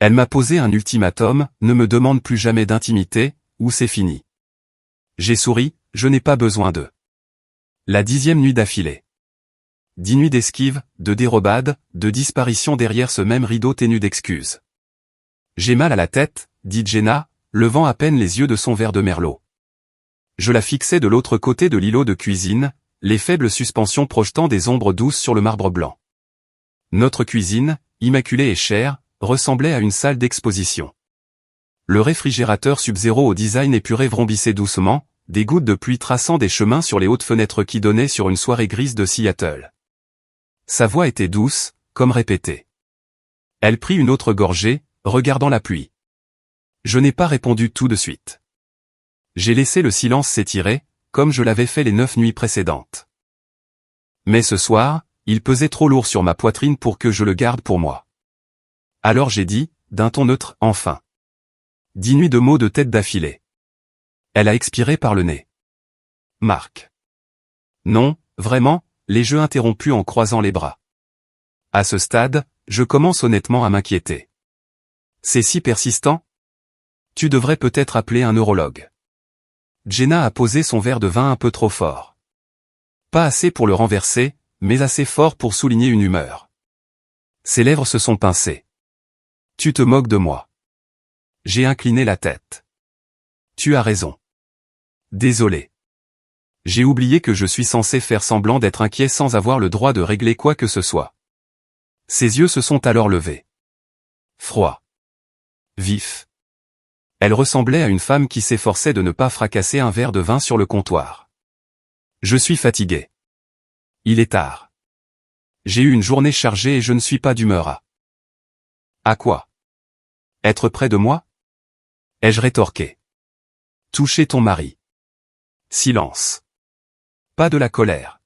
Elle m'a posé un ultimatum, ne me demande plus jamais d'intimité, ou c'est fini. J'ai souri, je n'ai pas besoin d'eux. La 10e nuit d'affilée. 10 nuits d'esquive, de dérobade, de disparition derrière ce même rideau ténu d'excuses. J'ai mal à la tête, dit Jenna, levant à peine les yeux de son verre de merlot. Je la fixais de l'autre côté de l'îlot de cuisine, les faibles suspensions projetant des ombres douces sur le marbre blanc. Notre cuisine, immaculée et chère, ressemblait à une salle d'exposition. Le réfrigérateur Sub-Zero au design épuré vrombissait doucement, des gouttes de pluie traçant des chemins sur les hautes fenêtres qui donnaient sur une soirée grise de Seattle. Sa voix était douce, comme répétée. Elle prit une autre gorgée, regardant la pluie. Je n'ai pas répondu tout de suite. J'ai laissé le silence s'étirer, comme je l'avais fait les 9 nuits précédentes. Mais ce soir, il pesait trop lourd sur ma poitrine pour que je le garde pour moi. Alors j'ai dit, d'un ton neutre, enfin. 10 nuits de mots de tête d'affilée. Elle a expiré par le nez. Marc. Non, vraiment, les jeux interrompus en croisant les bras. À ce stade, je commence honnêtement à m'inquiéter. C'est si persistant? Tu devrais peut-être appeler un neurologue. Jenna a posé son verre de vin un peu trop fort. Pas assez pour le renverser, mais assez fort pour souligner une humeur. Ses lèvres se sont pincées. Tu te moques de moi. J'ai incliné la tête. Tu as raison. Désolé. J'ai oublié que je suis censé faire semblant d'être inquiet sans avoir le droit de régler quoi que ce soit. Ses yeux se sont alors levés. Froid. Vif. Elle ressemblait à une femme qui s'efforçait de ne pas fracasser un verre de vin sur le comptoir. Je suis fatigué. Il est tard. J'ai eu une journée chargée et je ne suis pas d'humeur à... À quoi? Être près de moi? Ai-je rétorqué. Toucher ton mari. Silence. Pas de la colère.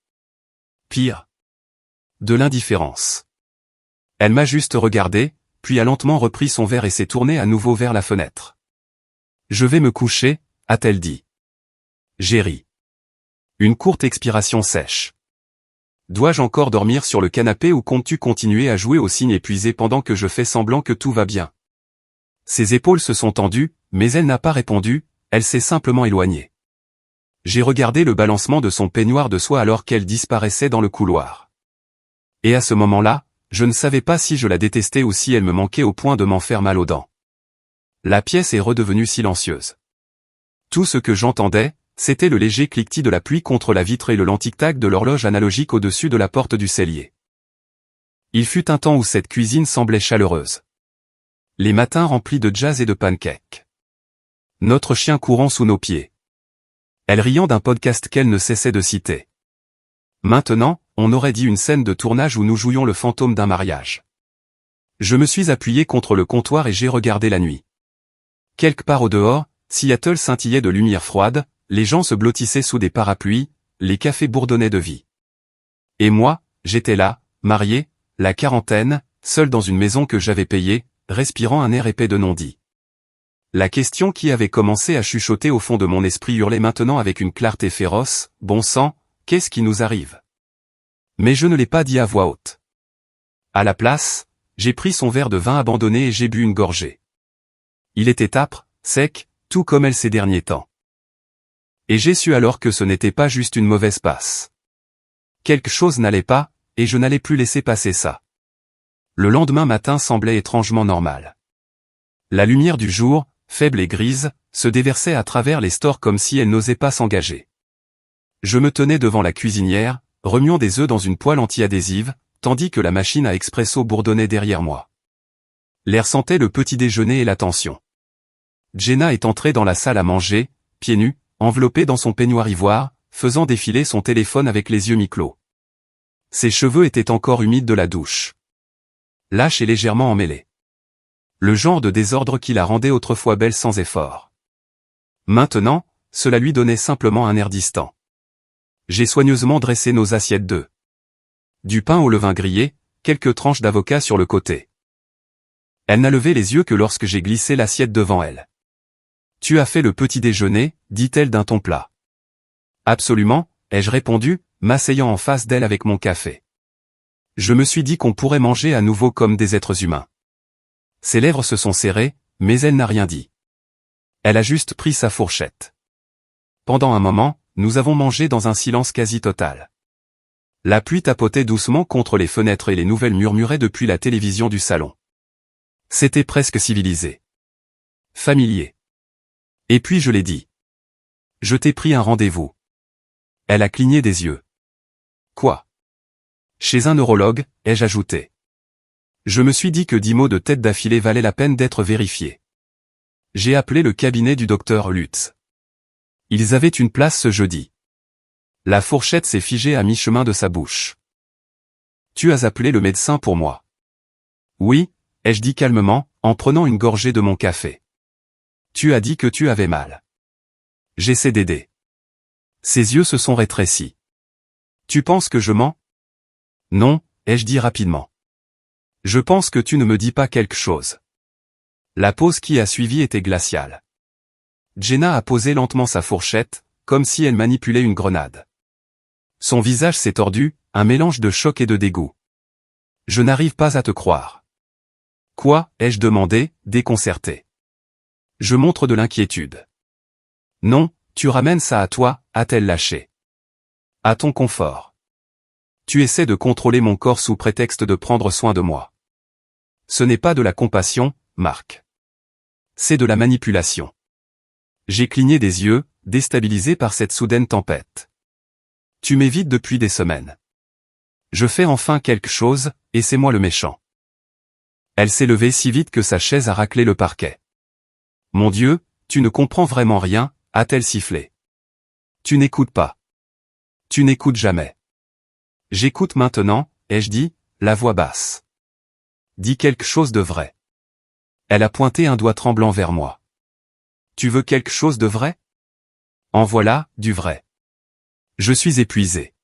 Pire. De l'indifférence. Elle m'a juste regardé, puis a lentement repris son verre et s'est tournée à nouveau vers la fenêtre. Je vais me coucher, a-t-elle dit. J'ai ri. Une courte expiration sèche. Dois-je encore dormir sur le canapé ou comptes-tu continuer à jouer au cygne épuisé pendant que je fais semblant que tout va bien? Ses épaules se sont tendues, mais elle n'a pas répondu, elle s'est simplement éloignée. J'ai regardé le balancement de son peignoir de soie alors qu'elle disparaissait dans le couloir. Et à ce moment-là, je ne savais pas si je la détestais ou si elle me manquait au point de m'en faire mal aux dents. La pièce est redevenue silencieuse. Tout ce que j'entendais, c'était le léger cliquetis de la pluie contre la vitre et le lent tic-tac de l'horloge analogique au-dessus de la porte du cellier. Il fut un temps où cette cuisine semblait chaleureuse. Les matins remplis de jazz et de pancakes. Notre chien courant sous nos pieds. Elle riant d'un podcast qu'elle ne cessait de citer. Maintenant, on aurait dit une scène de tournage où nous jouions le fantôme d'un mariage. Je me suis appuyé contre le comptoir et j'ai regardé la nuit. Quelque part au dehors, Seattle scintillait de lumière froide, les gens se blottissaient sous des parapluies, les cafés bourdonnaient de vie. Et moi, j'étais là, marié, la quarantaine, seul dans une maison que j'avais payée, respirant un air épais de non-dit. La question qui avait commencé à chuchoter au fond de mon esprit hurlait maintenant avec une clarté féroce, « Bon sang, qu'est-ce qui nous arrive ?» Mais je ne l'ai pas dit à voix haute. À la place, j'ai pris son verre de vin abandonné et j'ai bu une gorgée. Il était âpre, sec, tout comme elle ces derniers temps. Et j'ai su alors que ce n'était pas juste une mauvaise passe. Quelque chose n'allait pas, et je n'allais plus laisser passer ça. Le lendemain matin semblait étrangement normal. La lumière du jour, faible et grise, se déversait à travers les stores comme si elle n'osait pas s'engager. Je me tenais devant la cuisinière, remuant des œufs dans une poêle anti-adhésive, tandis que la machine à expresso bourdonnait derrière moi. L'air sentait le petit déjeuner et la tension. Jenna est entrée dans la salle à manger, pieds nus, enveloppée dans son peignoir ivoire, faisant défiler son téléphone avec les yeux mi-clos. Ses cheveux étaient encore humides de la douche. Lâche et légèrement emmêlés. Le genre de désordre qui la rendait autrefois belle sans effort. Maintenant, cela lui donnait simplement un air distant. J'ai soigneusement dressé nos assiettes d'œufs. Du pain au levain grillé, quelques tranches d'avocat sur le côté. Elle n'a levé les yeux que lorsque j'ai glissé l'assiette devant elle. « Tu as fait le petit déjeuner ?» dit-elle d'un ton plat. « Absolument » ai-je répondu, m'asseyant en face d'elle avec mon café. Je me suis dit qu'on pourrait manger à nouveau comme des êtres humains. Ses lèvres se sont serrées, mais elle n'a rien dit. Elle a juste pris sa fourchette. Pendant un moment, nous avons mangé dans un silence quasi total. La pluie tapotait doucement contre les fenêtres et les nouvelles murmuraient depuis la télévision du salon. C'était presque civilisé. Familier. Et puis je l'ai dit. Je t'ai pris un rendez-vous. Elle a cligné des yeux. Quoi? Chez un neurologue, ai-je ajouté. Je me suis dit que 10 mots de tête d'affilée valaient la peine d'être vérifiés. J'ai appelé le cabinet du docteur Lutz. Ils avaient une place ce jeudi. La fourchette s'est figée à mi-chemin de sa bouche. Tu as appelé le médecin pour moi. Oui, ai-je dit calmement, en prenant une gorgée de mon café. Tu as dit que tu avais mal. J'essaie d'aider. Ses yeux se sont rétrécis. Tu penses que je mens? Non, ai-je dit rapidement. Je pense que tu ne me dis pas quelque chose. La pause qui a suivi était glaciale. Jenna a posé lentement sa fourchette, comme si elle manipulait une grenade. Son visage s'est tordu, un mélange de choc et de dégoût. Je n'arrive pas à te croire. Quoi, ai-je demandé, déconcerté. Je montre de l'inquiétude. Non, tu ramènes ça à toi, a-t-elle lâché. À ton confort. Tu essaies de contrôler mon corps sous prétexte de prendre soin de moi. Ce n'est pas de la compassion, Marc. C'est de la manipulation. J'ai cligné des yeux, déstabilisé par cette soudaine tempête. Tu m'évites depuis des semaines. Je fais enfin quelque chose, et c'est moi le méchant. Elle s'est levée si vite que sa chaise a raclé le parquet. Mon Dieu, tu ne comprends vraiment rien, a-t-elle sifflé. Tu n'écoutes pas. Tu n'écoutes jamais. J'écoute maintenant, ai-je dit, la voix basse. Dis quelque chose de vrai. Elle a pointé un doigt tremblant vers moi. Tu veux quelque chose de vrai? En voilà, du vrai. Je suis épuisé.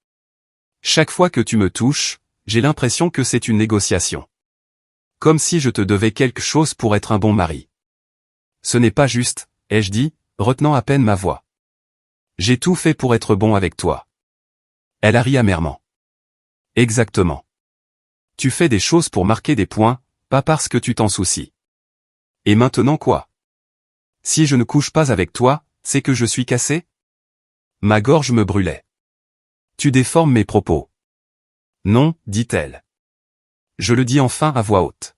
Chaque fois que tu me touches, j'ai l'impression que c'est une négociation. Comme si je te devais quelque chose pour être un bon mari. Ce n'est pas juste, ai-je dit, retenant à peine ma voix. J'ai tout fait pour être bon avec toi. Elle a ri amèrement. Exactement. Tu fais des choses pour marquer des points, pas parce que tu t'en soucies. Et maintenant quoi? Si je ne couche pas avec toi, c'est que je suis cassé? Ma gorge me brûlait. Tu déformes mes propos. Non, dit-elle. Je le dis enfin à voix haute.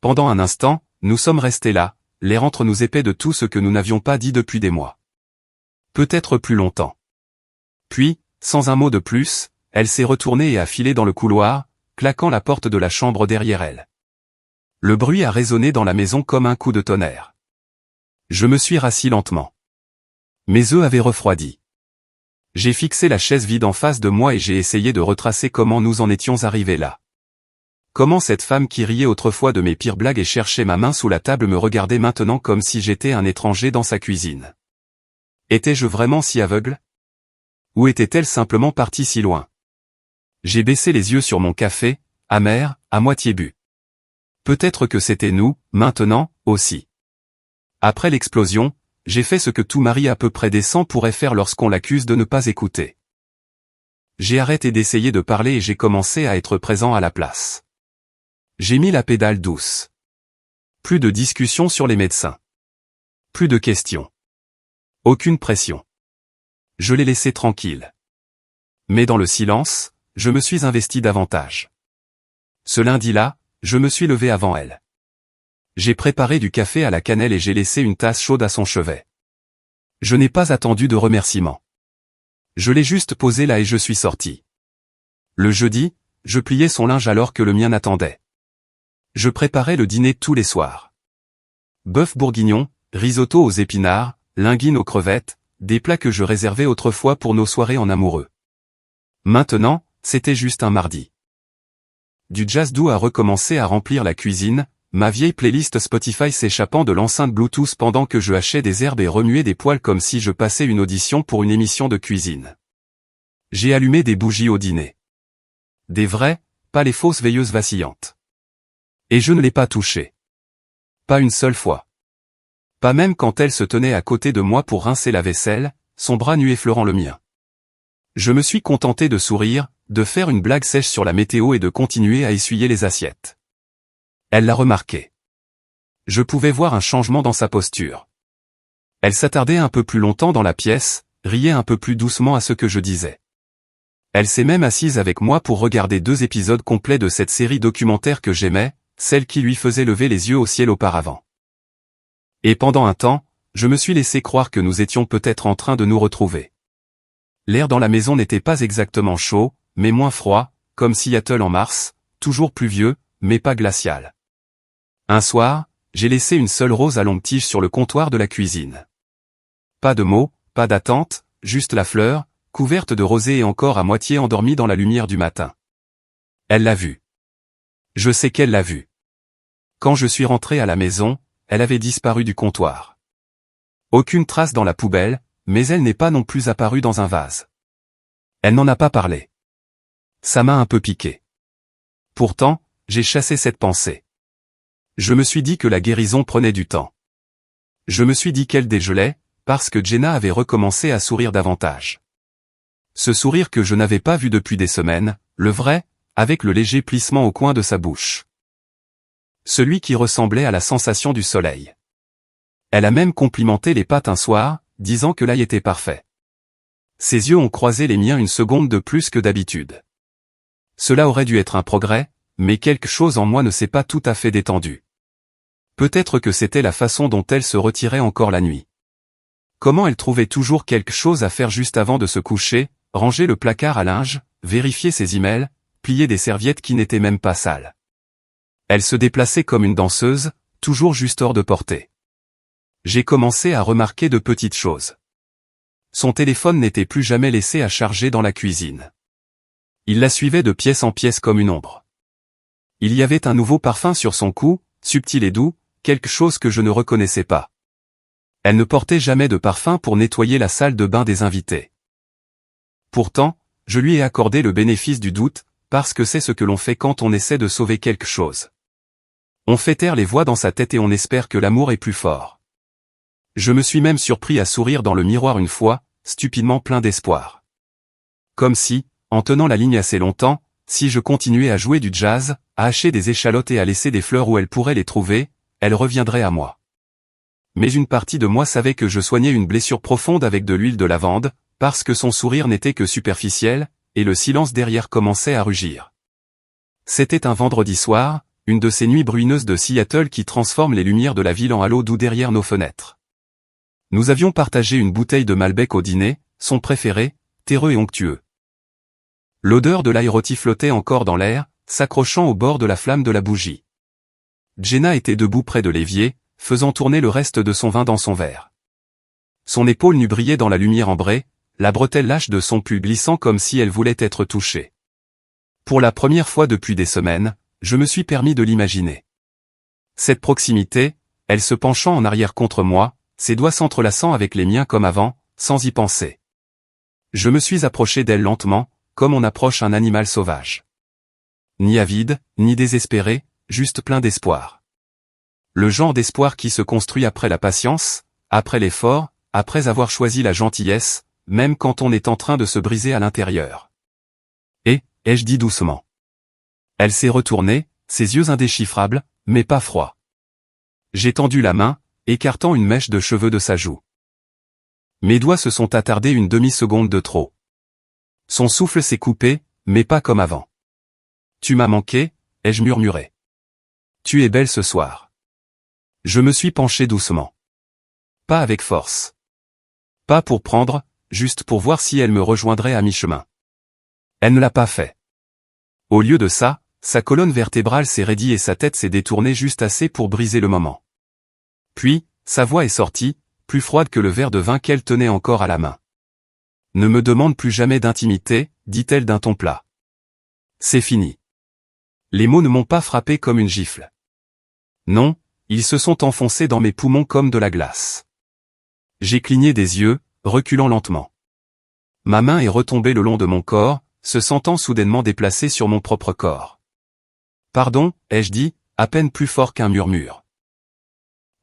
Pendant un instant, nous sommes restés là, l'air entre nous épais de tout ce que nous n'avions pas dit depuis des mois. Peut-être plus longtemps. Puis, sans un mot de plus, elle s'est retournée et a filé dans le couloir, claquant la porte de la chambre derrière elle. Le bruit a résonné dans la maison comme un coup de tonnerre. Je me suis rassis lentement. Mes œufs avaient refroidi. J'ai fixé la chaise vide en face de moi et j'ai essayé de retracer comment nous en étions arrivés là. Comment cette femme qui riait autrefois de mes pires blagues et cherchait ma main sous la table me regardait maintenant comme si j'étais un étranger dans sa cuisine. Étais-je vraiment si aveugle? Ou était-elle simplement partie si loin? J'ai baissé les yeux sur mon café, amer, à moitié bu. Peut-être que c'était nous, maintenant, aussi. Après l'explosion, j'ai fait ce que tout mari à peu près décent pourrait faire lorsqu'on l'accuse de ne pas écouter. J'ai arrêté d'essayer de parler et j'ai commencé à être présent à la place. J'ai mis la pédale douce. Plus de discussions sur les médecins. Plus de questions. Aucune pression. Je l'ai laissé tranquille. Mais dans le silence, je me suis investi davantage. Ce lundi-là, je me suis levé avant elle. J'ai préparé du café à la cannelle et j'ai laissé une tasse chaude à son chevet. Je n'ai pas attendu de remerciements. Je l'ai juste posé là et je suis sorti. Le jeudi, je pliais son linge alors que le mien attendait. Je préparais le dîner tous les soirs. Bœuf bourguignon, risotto aux épinards, linguine aux crevettes, des plats que je réservais autrefois pour nos soirées en amoureux. Maintenant, c'était juste un mardi. Du jazz doux a recommencé à remplir la cuisine, ma vieille playlist Spotify s'échappant de l'enceinte Bluetooth pendant que je hachais des herbes et remuais des poils comme si je passais une audition pour une émission de cuisine. J'ai allumé des bougies au dîner. Des vraies, pas les fausses veilleuses vacillantes. Et je ne l'ai pas touchée. Pas une seule fois. Pas même quand elle se tenait à côté de moi pour rincer la vaisselle, son bras nu effleurant le mien. Je me suis contenté de sourire, de faire une blague sèche sur la météo et de continuer à essuyer les assiettes. Elle l'a remarqué. Je pouvais voir un changement dans sa posture. Elle s'attardait un peu plus longtemps dans la pièce, riait un peu plus doucement à ce que je disais. Elle s'est même assise avec moi pour regarder 2 épisodes complets de cette série documentaire que j'aimais, celle qui lui faisait lever les yeux au ciel auparavant. Et pendant un temps, je me suis laissé croire que nous étions peut-être en train de nous retrouver. L'air dans la maison n'était pas exactement chaud, mais moins froid, comme Seattle en mars, toujours pluvieux, mais pas glacial. Un soir, j'ai laissé une seule rose à longue tige sur le comptoir de la cuisine. Pas de mots, pas d'attente, juste la fleur, couverte de rosée et encore à moitié endormie dans la lumière du matin. Elle l'a vue. Je sais qu'elle l'a vue. Quand je suis rentré à la maison, elle avait disparu du comptoir. Aucune trace dans la poubelle, mais elle n'est pas non plus apparue dans un vase. Elle n'en a pas parlé. Ça m'a un peu piqué. Pourtant, j'ai chassé cette pensée. Je me suis dit que la guérison prenait du temps. Je me suis dit qu'elle dégelait, parce que Jenna avait recommencé à sourire davantage. Ce sourire que je n'avais pas vu depuis des semaines, le vrai, avec le léger plissement au coin de sa bouche. Celui qui ressemblait à la sensation du soleil. Elle a même complimenté les pâtes un soir, disant que l'ail était parfait. Ses yeux ont croisé les miens une seconde de plus que d'habitude. Cela aurait dû être un progrès, mais quelque chose en moi ne s'est pas tout à fait détendu. Peut-être que c'était la façon dont elle se retirait encore la nuit. Comment elle trouvait toujours quelque chose à faire juste avant de se coucher, ranger le placard à linge, vérifier ses emails, plier des serviettes qui n'étaient même pas sales. Elle se déplaçait comme une danseuse, toujours juste hors de portée. J'ai commencé à remarquer de petites choses. Son téléphone n'était plus jamais laissé à charger dans la cuisine. Il la suivait de pièce en pièce comme une ombre. Il y avait un nouveau parfum sur son cou, subtil et doux, quelque chose que je ne reconnaissais pas. Elle ne portait jamais de parfum pour nettoyer la salle de bain des invités. Pourtant, je lui ai accordé le bénéfice du doute, parce que c'est ce que l'on fait quand on essaie de sauver quelque chose. On fait taire les voix dans sa tête et on espère que l'amour est plus fort. Je me suis même surpris à sourire dans le miroir une fois, stupidement plein d'espoir. Comme si, en tenant la ligne assez longtemps, si je continuais à jouer du jazz, à hacher des échalotes et à laisser des fleurs où elle pourrait les trouver, elle reviendrait à moi. Mais une partie de moi savait que je soignais une blessure profonde avec de l'huile de lavande, parce que son sourire n'était que superficiel, et le silence derrière commençait à rugir. C'était un vendredi soir, une de ces nuits bruineuses de Seattle qui transforment les lumières de la ville en halo doux derrière nos fenêtres. Nous avions partagé une bouteille de Malbec au dîner, son préféré, terreux et onctueux. L'odeur de l'ail rôti flottait encore dans l'air, s'accrochant au bord de la flamme de la bougie. Jenna était debout près de l'évier, faisant tourner le reste de son vin dans son verre. Son épaule nue brillait dans la lumière ambrée, la bretelle lâche de son pull glissant comme si elle voulait être touchée. Pour la première fois depuis des semaines, je me suis permis de l'imaginer. Cette proximité, elle se penchant en arrière contre moi, ses doigts s'entrelaçant avec les miens comme avant, sans y penser. Je me suis approché d'elle lentement, comme on approche un animal sauvage. Ni avide, ni désespéré, juste plein d'espoir. Le genre d'espoir qui se construit après la patience, après l'effort, après avoir choisi la gentillesse, même quand on est en train de se briser à l'intérieur. Et, ai-je dit doucement. Elle s'est retournée, ses yeux indéchiffrables, mais pas froids. J'ai tendu la main, écartant une mèche de cheveux de sa joue. Mes doigts se sont attardés une demi-seconde de trop. Son souffle s'est coupé, mais pas comme avant. Tu m'as manqué, ai-je murmuré. Tu es belle ce soir. Je me suis penché doucement. Pas avec force. Pas pour prendre, juste pour voir si elle me rejoindrait à mi-chemin. Elle ne l'a pas fait. Au lieu de ça, sa colonne vertébrale s'est raidie et sa tête s'est détournée juste assez pour briser le moment. Puis, sa voix est sortie, plus froide que le verre de vin qu'elle tenait encore à la main. Ne me demande plus jamais d'intimité, dit-elle d'un ton plat. C'est fini. Les mots ne m'ont pas frappé comme une gifle. Non, ils se sont enfoncés dans mes poumons comme de la glace. J'ai cligné des yeux, reculant lentement. Ma main est retombée le long de mon corps, se sentant soudainement déplacée sur mon propre corps. Pardon, ai-je dit, à peine plus fort qu'un murmure.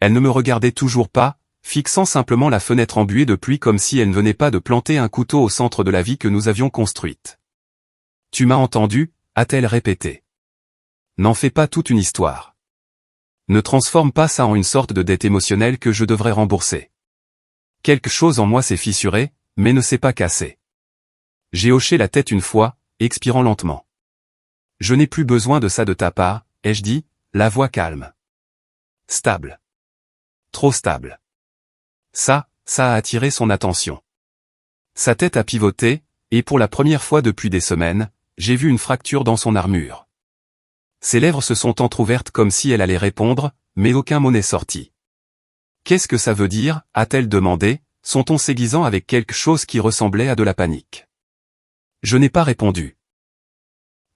Elle ne me regardait toujours pas, fixant simplement la fenêtre embuée de pluie comme si elle ne venait pas de planter un couteau au centre de la vie que nous avions construite. Tu m'as entendu, a-t-elle répété. N'en fais pas toute une histoire. Ne transforme pas ça en une sorte de dette émotionnelle que je devrais rembourser. Quelque chose en moi s'est fissuré, mais ne s'est pas cassé. J'ai hoché la tête une fois, expirant lentement. Je n'ai plus besoin de ça de ta part, ai-je dit, la voix calme. Stable. Trop stable. Ça a attiré son attention. Sa tête a pivoté, et pour la première fois depuis des semaines, j'ai vu une fracture dans son armure. Ses lèvres se sont entr'ouvertes comme si elle allait répondre, mais aucun mot n'est sorti. Qu'est-ce que ça veut dire, a-t-elle demandé, son ton s'aiguisant avec quelque chose qui ressemblait à de la panique. Je n'ai pas répondu.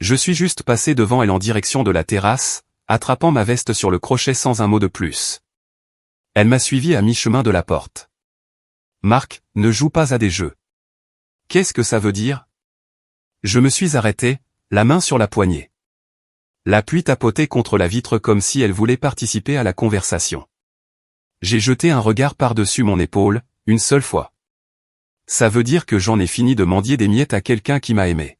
Je suis juste passé devant elle en direction de la terrasse, attrapant ma veste sur le crochet sans un mot de plus. Elle m'a suivi à mi-chemin de la porte. Marc, ne joue pas à des jeux. Qu'est-ce que ça veut dire? Je me suis arrêté, la main sur la poignée. La pluie tapotait contre la vitre comme si elle voulait participer à la conversation. J'ai jeté un regard par-dessus mon épaule, une seule fois. Ça veut dire que j'en ai fini de mendier des miettes à quelqu'un qui m'a aimé.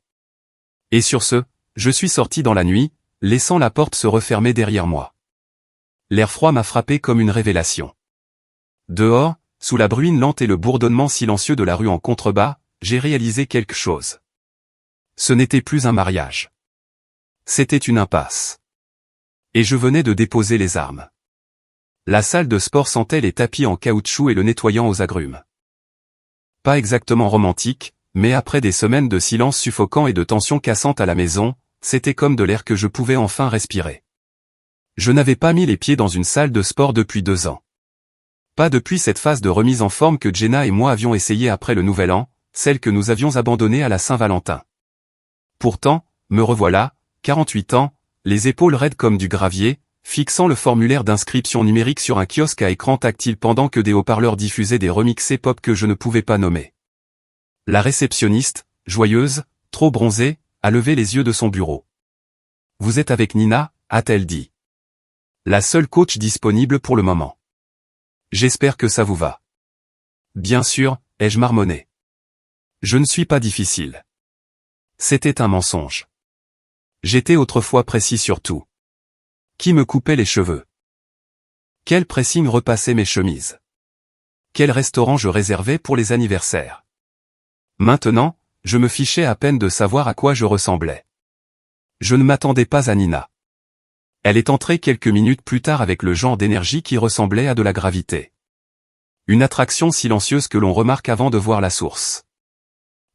Et sur ce, je suis sorti dans la nuit, laissant la porte se refermer derrière moi. L'air froid m'a frappé comme une révélation. Dehors, sous la bruine lente et le bourdonnement silencieux de la rue en contrebas, j'ai réalisé quelque chose. Ce n'était plus un mariage. C'était une impasse. Et je venais de déposer les armes. La salle de sport sentait les tapis en caoutchouc et le nettoyant aux agrumes. Pas exactement romantique, mais après des semaines de silence suffocant et de tension cassante à la maison, c'était comme de l'air que je pouvais enfin respirer. Je n'avais pas mis les pieds dans une salle de sport depuis 2 ans. Pas depuis cette phase de remise en forme que Jenna et moi avions essayé après le Nouvel An, celle que nous avions abandonnée à la Saint-Valentin. Pourtant, me revoilà, 48 ans, les épaules raides comme du gravier, fixant le formulaire d'inscription numérique sur un kiosque à écran tactile pendant que des haut-parleurs diffusaient des remixes pop que je ne pouvais pas nommer. La réceptionniste, joyeuse, trop bronzée, a levé les yeux de son bureau. « Vous êtes avec Nina ?» a-t-elle dit. « La seule coach disponible pour le moment. J'espère que ça vous va. » « Bien sûr, ai-je marmonné. Je ne suis pas difficile. » C'était un mensonge. J'étais autrefois précis sur tout. Qui me coupait les cheveux? Quel pressing repassait mes chemises? Quel restaurant je réservais pour les anniversaires? Maintenant, je me fichais à peine de savoir à quoi je ressemblais. Je ne m'attendais pas à Nina. Elle est entrée quelques minutes plus tard avec le genre d'énergie qui ressemblait à de la gravité. Une attraction silencieuse que l'on remarque avant de voir la source.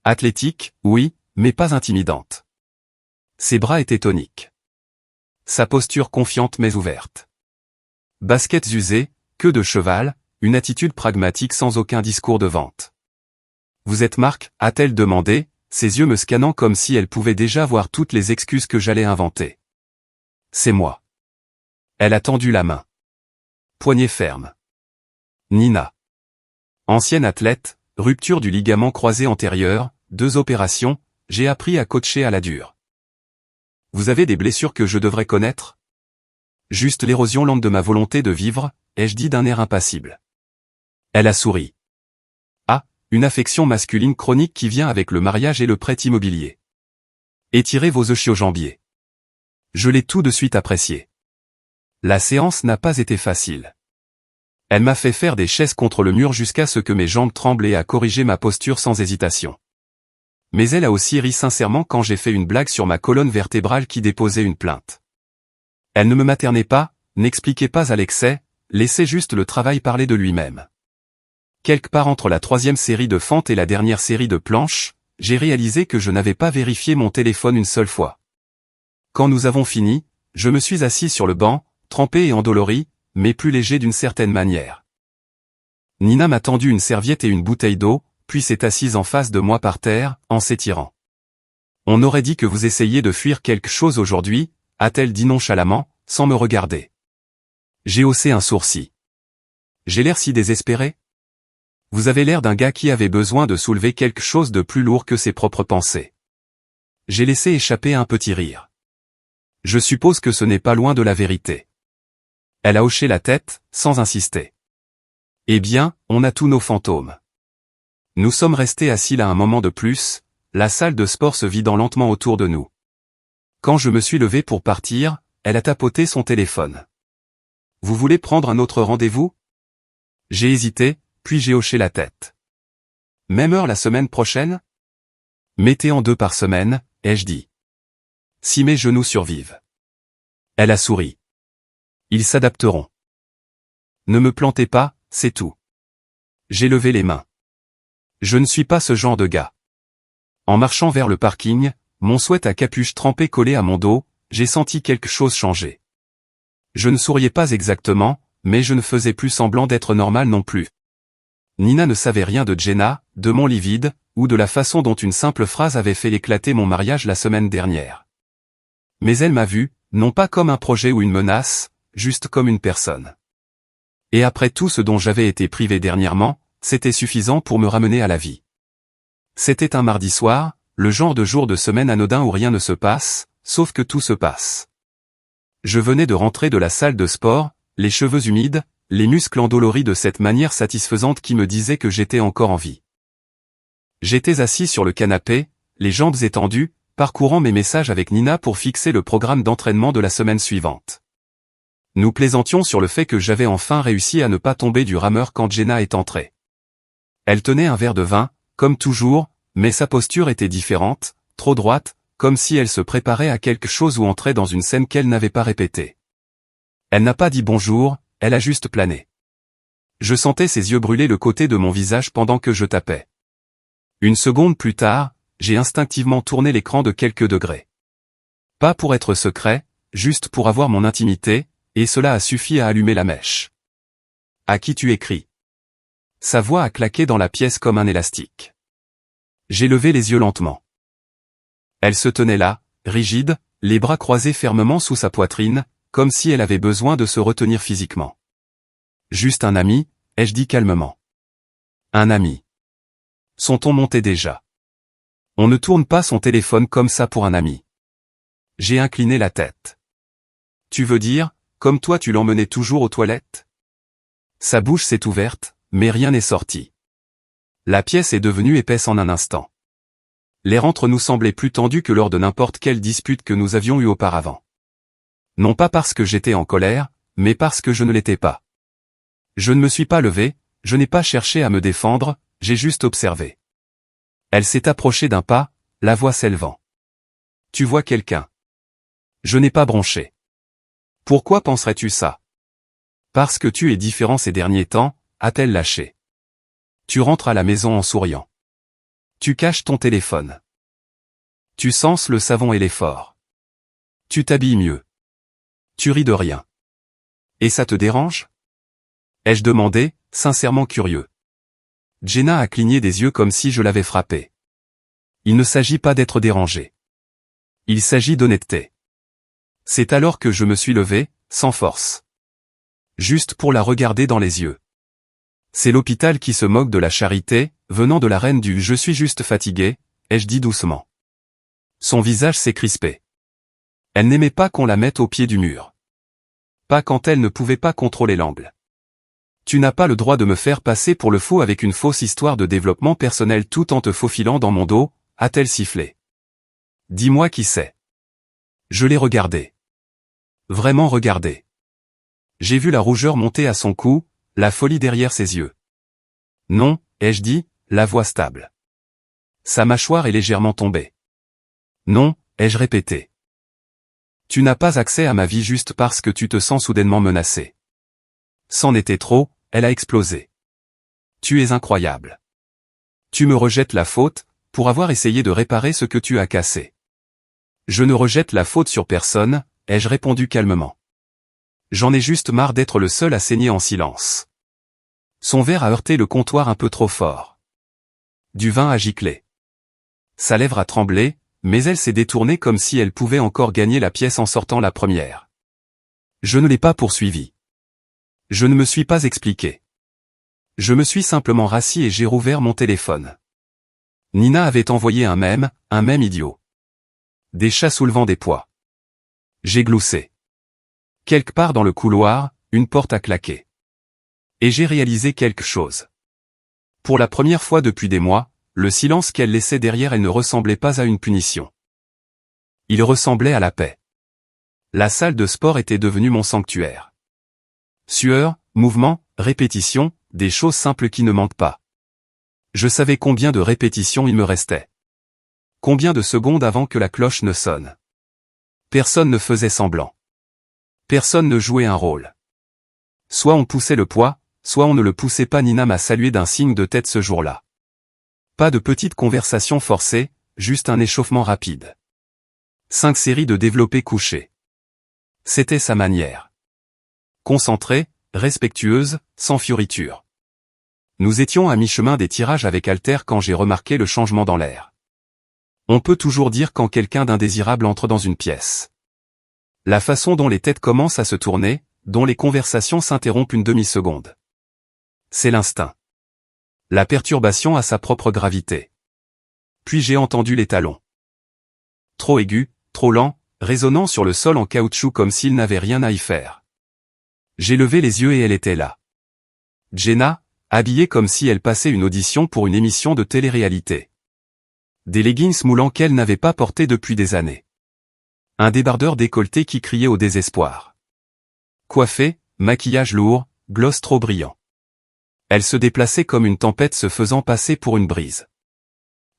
Athlétique, oui, mais pas intimidante. Ses bras étaient toniques. Sa posture confiante mais ouverte. Baskets usées, queue de cheval, une attitude pragmatique sans aucun discours de vente. « Vous êtes Marc ?» a-t-elle demandé, ses yeux me scannant comme si elle pouvait déjà voir toutes les excuses que j'allais inventer. « C'est moi. » Elle a tendu la main. Poignée ferme. Nina. Ancienne athlète, rupture du ligament croisé antérieur, 2 opérations, j'ai appris à coacher à la dure. Vous avez des blessures que je devrais connaître? Juste l'érosion lente de ma volonté de vivre, ai-je dit d'un air impassible. Elle a souri. Ah, une affection masculine chronique qui vient avec le mariage et le prêt immobilier. Étirez vos ischio-jambiers. Je l'ai tout de suite apprécié. La séance n'a pas été facile. Elle m'a fait faire des chaises contre le mur jusqu'à ce que mes jambes tremblent et a corrigé ma posture sans hésitation. Mais elle a aussi ri sincèrement quand j'ai fait une blague sur ma colonne vertébrale qui déposait une plainte. Elle ne me maternait pas, n'expliquait pas à l'excès, laissait juste le travail parler de lui-même. Quelque part entre la 3e série de fentes et la dernière série de planches, j'ai réalisé que je n'avais pas vérifié mon téléphone une seule fois. Quand nous avons fini, je me suis assis sur le banc, trempé et endolori, mais plus léger d'une certaine manière. Nina m'a tendu une serviette et une bouteille d'eau, puis s'est assise en face de moi par terre, en s'étirant. « On aurait dit que vous essayiez de fuir quelque chose aujourd'hui », a-t-elle dit nonchalamment, sans me regarder. J'ai haussé un sourcil. J'ai l'air si désespéré? Vous avez l'air d'un gars qui avait besoin de soulever quelque chose de plus lourd que ses propres pensées. J'ai laissé échapper un petit rire. Je suppose que ce n'est pas loin de la vérité. Elle a hoché la tête, sans insister. Eh bien, on a tous nos fantômes. Nous sommes restés assis là un moment de plus, la salle de sport se vidant lentement autour de nous. Quand je me suis levé pour partir, elle a tapoté son téléphone. Vous voulez prendre un autre rendez-vous? J'ai hésité, puis j'ai hoché la tête. Même heure la semaine prochaine? Mettez en 2 par semaine, ai-je dit. Si mes genoux survivent. Elle a souri. Ils s'adapteront. Ne me plantez pas, c'est tout. J'ai levé les mains. Je ne suis pas ce genre de gars. En marchant vers le parking, mon sweat à capuche trempé collé à mon dos, j'ai senti quelque chose changer. Je ne souriais pas exactement, mais je ne faisais plus semblant d'être normal non plus. Nina ne savait rien de Jenna, de mon lit vide, ou de la façon dont une simple phrase avait fait éclater mon mariage la semaine dernière. Mais elle m'a vu, non pas comme un projet ou une menace, juste comme une personne. Et après tout ce dont j'avais été privé dernièrement, c'était suffisant pour me ramener à la vie. C'était un mardi soir, le genre de jour de semaine anodin où rien ne se passe, sauf que tout se passe. Je venais de rentrer de la salle de sport, les cheveux humides, les muscles endoloris de cette manière satisfaisante qui me disait que j'étais encore en vie. J'étais assis sur le canapé, les jambes étendues, parcourant mes messages avec Nina pour fixer le programme d'entraînement de la semaine suivante. Nous plaisantions sur le fait que j'avais enfin réussi à ne pas tomber du rameur quand Jenna est entrée. Elle tenait un verre de vin, comme toujours, mais sa posture était différente, trop droite, comme si elle se préparait à quelque chose ou entrait dans une scène qu'elle n'avait pas répétée. Elle n'a pas dit bonjour, elle a juste plané. Je sentais ses yeux brûler le côté de mon visage pendant que je tapais. Une seconde plus tard, j'ai instinctivement tourné l'écran de quelques degrés. Pas pour être secret, juste pour avoir mon intimité, et cela a suffi à allumer la mèche. À qui tu écris? Sa voix a claqué dans la pièce comme un élastique. J'ai levé les yeux lentement. Elle se tenait là, rigide, les bras croisés fermement sous sa poitrine, comme si elle avait besoin de se retenir physiquement. Juste un ami, ai-je dit calmement. Un ami. Son ton montait déjà. On ne tourne pas son téléphone comme ça pour un ami. J'ai incliné la tête. Tu veux dire, comme toi tu l'emmenais toujours aux toilettes? Sa bouche s'est ouverte, mais rien n'est sorti. La pièce est devenue épaisse en un instant. L'air entre nous semblait plus tendu que lors de n'importe quelle dispute que nous avions eue auparavant. Non pas parce que j'étais en colère, mais parce que je ne l'étais pas. Je ne me suis pas levé, je n'ai pas cherché à me défendre, j'ai juste observé. Elle s'est approchée d'un pas, la voix s'élevant. Tu vois quelqu'un? Je n'ai pas bronché. Pourquoi penserais-tu ça? Parce que tu es différent ces derniers temps, a-t-elle lâché. Tu rentres à la maison en souriant. Tu caches ton téléphone. Tu senses le savon et l'effort. Tu t'habilles mieux. Tu ris de rien. Et ça te dérange? Ai-je demandé, sincèrement curieux. Jenna a cligné des yeux comme si je l'avais frappée. Il ne s'agit pas d'être dérangé. Il s'agit d'honnêteté. C'est alors que je me suis levé, sans force. Juste pour la regarder dans les yeux. C'est l'hôpital qui se moque de la charité, venant de la reine du « je suis juste fatigué », ai-je dit doucement. Son visage s'est crispé. Elle n'aimait pas qu'on la mette au pied du mur. Pas quand elle ne pouvait pas contrôler l'angle. Tu n'as pas le droit de me faire passer pour le faux avec une fausse histoire de développement personnel tout en te faufilant dans mon dos, a-t-elle sifflé. Dis-moi qui c'est. Je l'ai regardé. Vraiment regardé. J'ai vu la rougeur monter à son cou, la folie derrière ses yeux. Non, ai-je dit, la voix stable. Sa mâchoire est légèrement tombée. Non, ai-je répété. Tu n'as pas accès à ma vie juste parce que tu te sens soudainement menacé. C'en était trop, elle a explosé. Tu es incroyable. Tu me rejettes la faute, pour avoir essayé de réparer ce que tu as cassé. Je ne rejette la faute sur personne, ai-je répondu calmement. J'en ai juste marre d'être le seul à saigner en silence. Son verre a heurté le comptoir un peu trop fort. Du vin a giclé. Sa lèvre a tremblé, mais elle s'est détournée comme si elle pouvait encore gagner la pièce en sortant la première. Je ne l'ai pas poursuivi. Je ne me suis pas expliqué. Je me suis simplement rassis et j'ai rouvert mon téléphone. Nina avait envoyé un mème idiot. Des chats soulevant des poids. J'ai gloussé. Quelque part dans le couloir, une porte a claqué. Et j'ai réalisé quelque chose. Pour la première fois depuis des mois, le silence qu'elle laissait derrière elle ne ressemblait pas à une punition. Il ressemblait à la paix. La salle de sport était devenue mon sanctuaire. Sueur, mouvement, répétition, des choses simples qui ne manquent pas. Je savais combien de répétitions il me restait. Combien de secondes avant que la cloche ne sonne. Personne ne faisait semblant. Personne ne jouait un rôle. Soit on poussait le poids, soit on ne le poussait pas. Nina m'a salué d'un signe de tête ce jour-là. Pas de petites conversations forcées, juste un échauffement rapide. 5 séries de développés couchés. C'était sa manière. Concentrée, respectueuse, sans fioriture. Nous étions à mi-chemin des tirages avec Alter quand j'ai remarqué le changement dans l'air. On peut toujours dire quand quelqu'un d'indésirable entre dans une pièce. La façon dont les têtes commencent à se tourner, dont les conversations s'interrompent une demi-seconde. C'est l'instinct. La perturbation a sa propre gravité. Puis j'ai entendu les talons. Trop aigus, trop lents, résonnant sur le sol en caoutchouc comme s'il n'avait rien à y faire. J'ai levé les yeux et elle était là. Jenna, habillée comme si elle passait une audition pour une émission de télé-réalité. Des leggings moulants qu'elle n'avait pas portés depuis des années. Un débardeur décolleté qui criait au désespoir. Coiffée, maquillage lourd, gloss trop brillant. Elle se déplaçait comme une tempête se faisant passer pour une brise.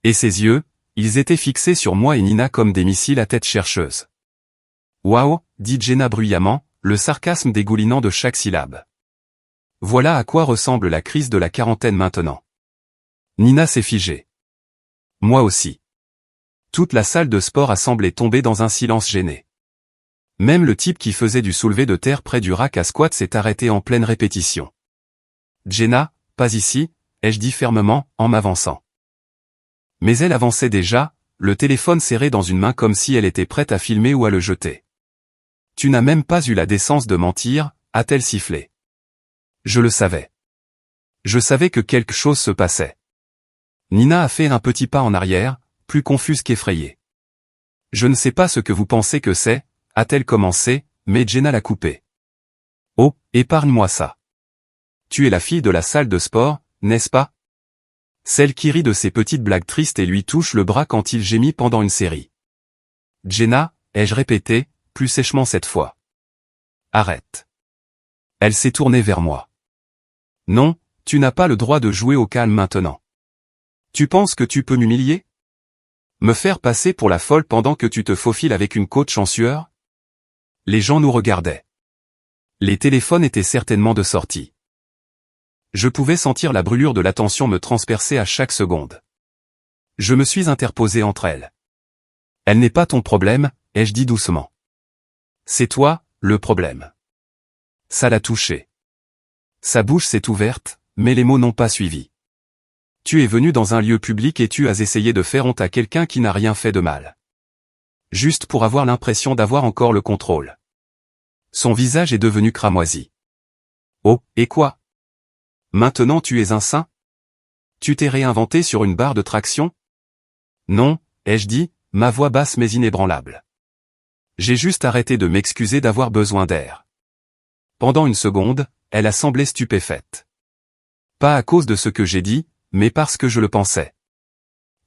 Et ses yeux, ils étaient fixés sur moi et Nina comme des missiles à tête chercheuse. Waouh, dit Jenna bruyamment, le sarcasme dégoulinant de chaque syllabe. Voilà à quoi ressemble la crise de la quarantaine maintenant. Nina s'est figée. Moi aussi. Toute la salle de sport a semblé tomber dans un silence gêné. Même le type qui faisait du soulevé de terre près du rack à squat s'est arrêté en pleine répétition. Jenna, pas ici, ai-je dit fermement, en m'avançant. Mais elle avançait déjà, le téléphone serré dans une main comme si elle était prête à filmer ou à le jeter. Tu n'as même pas eu la décence de mentir, a-t-elle sifflé. Je le savais. Je savais que quelque chose se passait. Nina a fait un petit pas en arrière, plus confuse qu'effrayée. Je ne sais pas ce que vous pensez que c'est, a-t-elle commencé, mais Jenna l'a coupé. Oh, épargne-moi ça. Tu es la fille de la salle de sport, n'est-ce pas? Celle qui rit de ses petites blagues tristes et lui touche le bras quand il gémit pendant une série. Jenna, ai-je répété, plus sèchement cette fois. Arrête. Elle s'est tournée vers moi. Non, tu n'as pas le droit de jouer au calme maintenant. Tu penses que tu peux m'humilier? Me faire passer pour la folle pendant que tu te faufiles avec une coach en sueur? Les gens nous regardaient. Les téléphones étaient certainement de sortie. Je pouvais sentir la brûlure de l'attention me transpercer à chaque seconde. Je me suis interposé entre elles. Elle n'est pas ton problème, ai-je dit doucement. C'est toi, le problème. Ça l'a touché. Sa bouche s'est ouverte, mais les mots n'ont pas suivi. Tu es venu dans un lieu public et tu as essayé de faire honte à quelqu'un qui n'a rien fait de mal. Juste pour avoir l'impression d'avoir encore le contrôle. Son visage est devenu cramoisi. Oh, et quoi? Maintenant tu es un saint? Tu t'es réinventé sur une barre de traction? Non, ai-je dit, ma voix basse mais inébranlable. J'ai juste arrêté de m'excuser d'avoir besoin d'air. Pendant une seconde, elle a semblé stupéfaite. Pas à cause de ce que j'ai dit, mais parce que je le pensais.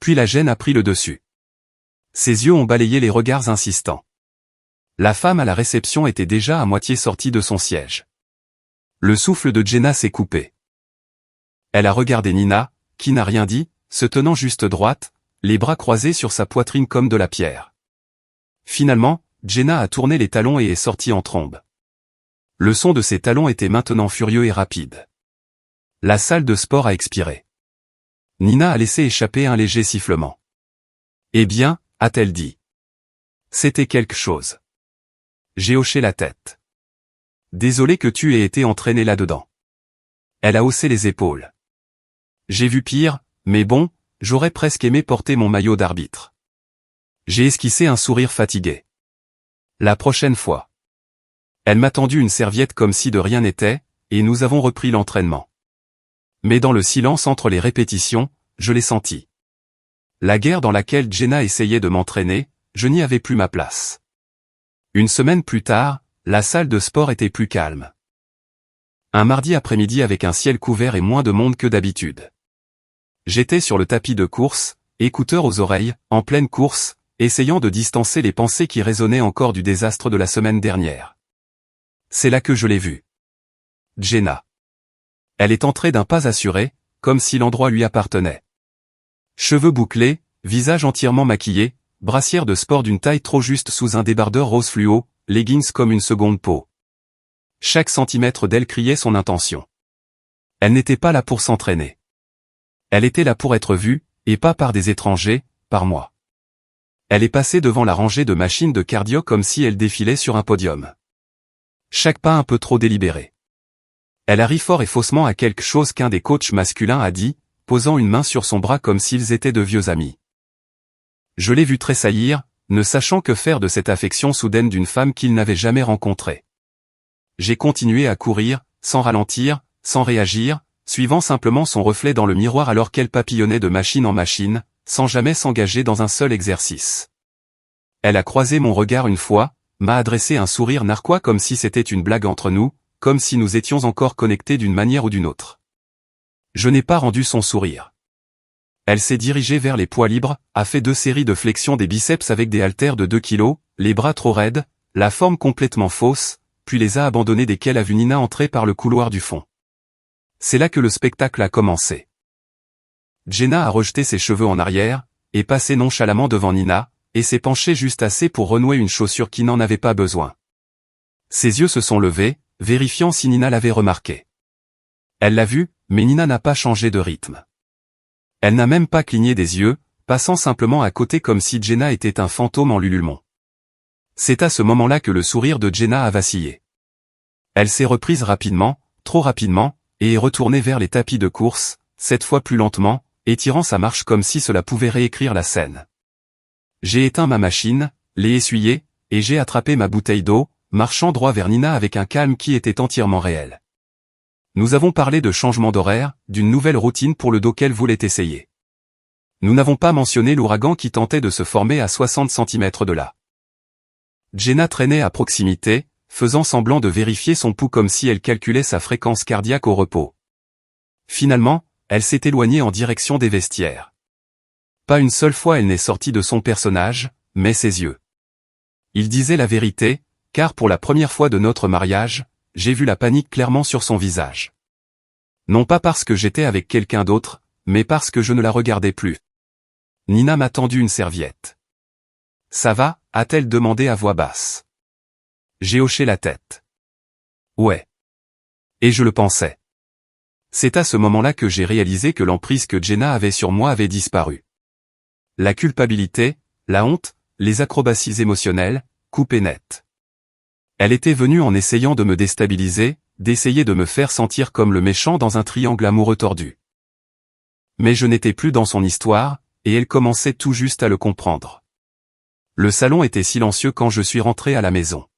Puis la gêne a pris le dessus. Ses yeux ont balayé les regards insistants. La femme à la réception était déjà à moitié sortie de son siège. Le souffle de Jenna s'est coupé. Elle a regardé Nina, qui n'a rien dit, se tenant juste droite, les bras croisés sur sa poitrine comme de la pierre. Finalement, Jenna a tourné les talons et est sortie en trombe. Le son de ses talons était maintenant furieux et rapide. La salle de sport a expiré. Nina a laissé échapper un léger sifflement. Eh bien, a-t-elle dit. C'était quelque chose. J'ai hoché la tête. Désolé que tu aies été entraîné là-dedans. Elle a haussé les épaules. J'ai vu pire, mais bon, j'aurais presque aimé porter mon maillot d'arbitre. J'ai esquissé un sourire fatigué. La prochaine fois. Elle m'a tendu une serviette comme si de rien n'était, et nous avons repris l'entraînement. Mais dans le silence entre les répétitions, je l'ai senti. La guerre dans laquelle Jenna essayait de m'entraîner, je n'y avais plus ma place. Une semaine plus tard, la salle de sport était plus calme. Un mardi après-midi avec un ciel couvert et moins de monde que d'habitude. J'étais sur le tapis de course, écouteurs aux oreilles, en pleine course, essayant de distancer les pensées qui résonnaient encore du désastre de la semaine dernière. C'est là que je l'ai vue. Jenna. Elle est entrée d'un pas assuré, comme si l'endroit lui appartenait. Cheveux bouclés, visage entièrement maquillé, brassière de sport d'une taille trop juste sous un débardeur rose fluo, leggings comme une seconde peau. Chaque centimètre d'elle criait son intention. Elle n'était pas là pour s'entraîner. Elle était là pour être vue, et pas par des étrangers, par moi. Elle est passée devant la rangée de machines de cardio comme si elle défilait sur un podium. Chaque pas un peu trop délibéré. Elle a ri fort et faussement à quelque chose qu'un des coachs masculins a dit, posant une main sur son bras comme s'ils étaient de vieux amis. Je l'ai vu tressaillir, ne sachant que faire de cette affection soudaine d'une femme qu'il n'avait jamais rencontrée. J'ai continué à courir, sans ralentir, sans réagir, suivant simplement son reflet dans le miroir alors qu'elle papillonnait de machine en machine, sans jamais s'engager dans un seul exercice. Elle a croisé mon regard une fois, m'a adressé un sourire narquois comme si c'était une blague entre nous, comme si nous étions encore connectés d'une manière ou d'une autre. Je n'ai pas rendu son sourire. Elle s'est dirigée vers les poids libres, a fait 2 séries de flexions des biceps avec des haltères de 2 kilos, les bras trop raides, la forme complètement fausse, puis les a abandonnés dès qu'elle a vu Nina entrer par le couloir du fond. C'est là que le spectacle a commencé. Jenna a rejeté ses cheveux en arrière, est passée nonchalamment devant Nina, et s'est penchée juste assez pour renouer une chaussure qui n'en avait pas besoin. Ses yeux se sont levés, vérifiant si Nina l'avait remarqué. Elle l'a vu, mais Nina n'a pas changé de rythme. Elle n'a même pas cligné des yeux, passant simplement à côté comme si Jenna était un fantôme en l'ululement. C'est à ce moment-là que le sourire de Jenna a vacillé. Elle s'est reprise rapidement, trop rapidement, et est retournée vers les tapis de course, cette fois plus lentement, étirant sa marche comme si cela pouvait réécrire la scène. J'ai éteint ma machine, l'ai essuyée, et j'ai attrapé ma bouteille d'eau, marchant droit vers Nina avec un calme qui était entièrement réel. Nous avons parlé de changement d'horaire, d'une nouvelle routine pour le dos qu'elle voulait essayer. Nous n'avons pas mentionné l'ouragan qui tentait de se former à 60 cm de là. Jenna traînait à proximité, faisant semblant de vérifier son pouls comme si elle calculait sa fréquence cardiaque au repos. Finalement, elle s'est éloignée en direction des vestiaires. Pas une seule fois elle n'est sortie de son personnage, mais ses yeux. Il disait la vérité, car pour la première fois de notre mariage, j'ai vu la panique clairement sur son visage. Non pas parce que j'étais avec quelqu'un d'autre, mais parce que je ne la regardais plus. Nina m'a tendu une serviette. « Ça va ?» a-t-elle demandé à voix basse. J'ai hoché la tête. Ouais. Et je le pensais. C'est à ce moment-là que j'ai réalisé que l'emprise que Jenna avait sur moi avait disparu. La culpabilité, la honte, les acrobaties émotionnelles, coupées net. Elle était venue en essayant de me déstabiliser, d'essayer de me faire sentir comme le méchant dans un triangle amoureux tordu. Mais je n'étais plus dans son histoire, et elle commençait tout juste à le comprendre. Le salon était silencieux quand je suis rentré à la maison.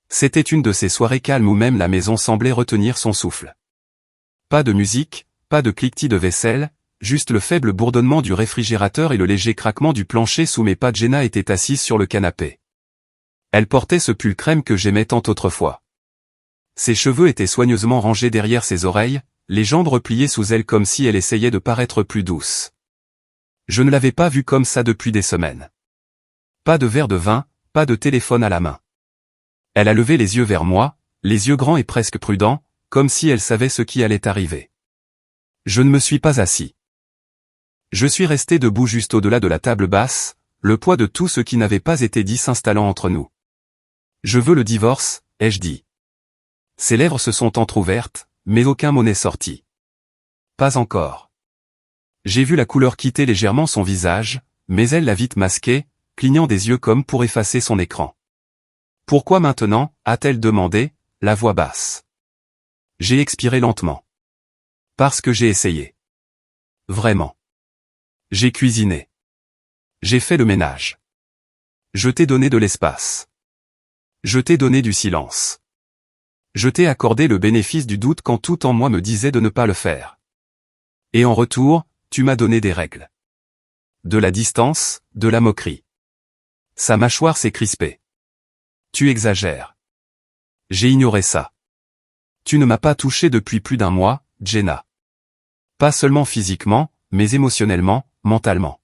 C'était une de ces soirées calmes où même la maison semblait retenir son souffle. Pas de musique, pas de cliquetis de vaisselle, juste le faible bourdonnement du réfrigérateur et le léger craquement du plancher sous mes pas. Jenna était assise sur le canapé. Elle portait ce pull crème que j'aimais tant autrefois. Ses cheveux étaient soigneusement rangés derrière ses oreilles, les jambes repliées sous elle comme si elle essayait de paraître plus douce. Je ne l'avais pas vue comme ça depuis des semaines. Pas de verre de vin, pas de téléphone à la main. Elle a levé les yeux vers moi, les yeux grands et presque prudents, comme si elle savait ce qui allait arriver. Je ne me suis pas assis. Je suis resté debout juste au-delà de la table basse, le poids de tout ce qui n'avait pas été dit s'installant entre nous. Je veux le divorce, ai-je dit. Ses lèvres se sont entr'ouvertes, mais aucun mot n'est sorti. Pas encore. J'ai vu la couleur quitter légèrement son visage, mais elle l'a vite masqué, clignant des yeux comme pour effacer son écran. Pourquoi maintenant, a-t-elle demandé, la voix basse. J'ai expiré lentement. Parce que j'ai essayé. Vraiment. J'ai cuisiné. J'ai fait le ménage. Je t'ai donné de l'espace. Je t'ai donné du silence. Je t'ai accordé le bénéfice du doute quand tout en moi me disait de ne pas le faire. Et en retour, tu m'as donné des règles. De la distance, de la moquerie. Sa mâchoire s'est crispée. Tu exagères. J'ai ignoré ça. Tu ne m'as pas touché depuis plus d'un mois, Jenna. Pas seulement physiquement, mais émotionnellement, mentalement.